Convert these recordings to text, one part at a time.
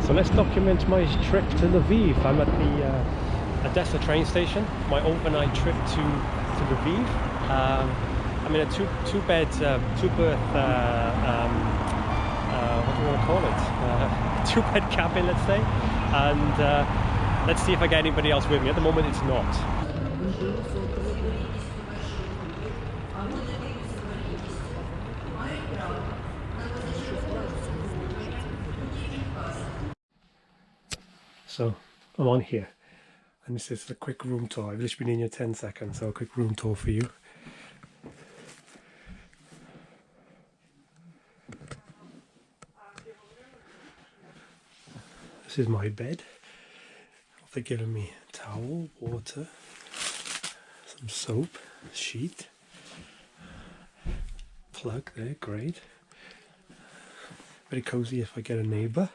So let's document my trip to Lviv. I'm at the ODESSA train station, my overnight trip to Lviv. I'm in a two-berth, what do you want to call it? Two-bed cabin, let's say. And let's see if I get anybody else with me. At the moment, it's not. So I'm on here, and this is a quick room tour. I've just been in here 10 seconds, so a quick room tour for you. This is my bed. They're giving me towel, water, some soap, sheet, plug there, great. Very cozy if I get a neighbour.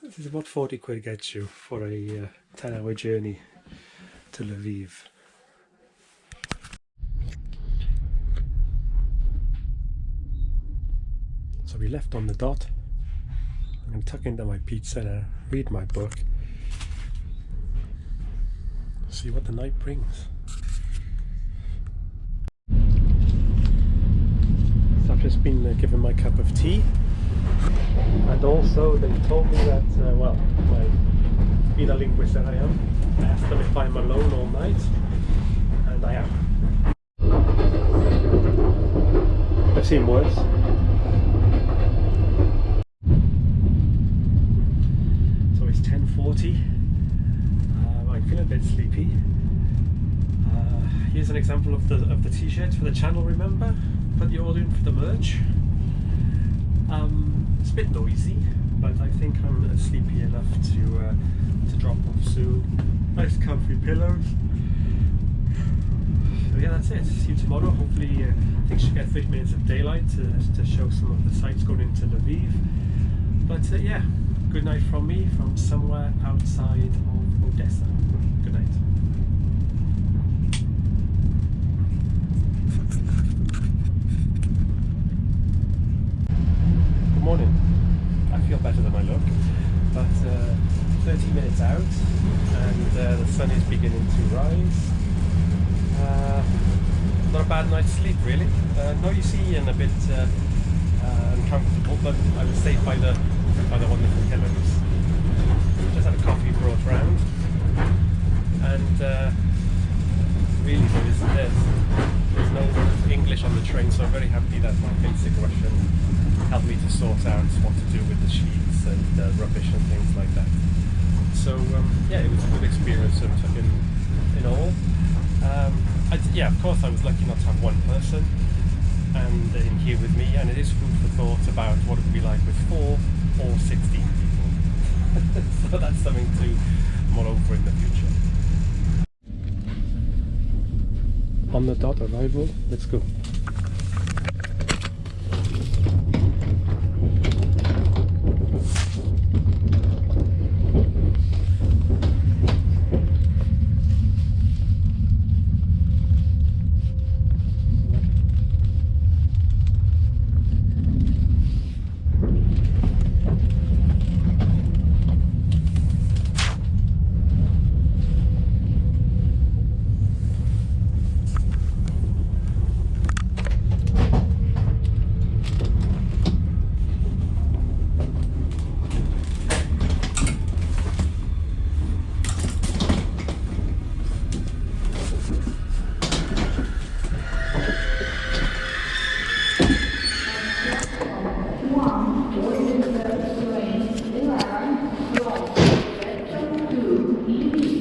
This is about 40 quid gets you for a 10-hour journey to Lviv. So we left on the dot. I'm going to tuck into my pizza now, read my book, see what the night brings. So I've just been given my cup of tea. And also they told me that, well, being a linguist that I am, I asked them if I'm alone all night, and I am. I've seen worse. So it's 10:40, I'm feeling a bit sleepy. Here's an example of the t-shirt for the channel, remember? Put the order in for the merch. It's a bit noisy, but I think I'm sleepy enough to drop off soon. Nice comfy pillows. So yeah, that's it. See you tomorrow. Hopefully, I think I should get 30 minutes of daylight to show some of the sights going into Lviv. But yeah, good night from me from somewhere outside of Odessa. Good night. Morning. I feel better than I look, but 30 minutes out and the sun is beginning to rise. Not a bad night's sleep really, noisy and a bit uncomfortable, but I was saved by the wonderful pillows. Just had a coffee brought round, and really there's no English on the train, so I'm very happy that my basic Russian helped me to sort out what to do with the sheets and rubbish and things like that. So yeah, it was a good experience in all. Yeah, of course I was lucky not to have one person and in here with me, and it is food for thought about what it would be like with 4 or 16 people. So that's something to mull over in the future. On the dot, arrival, let's go.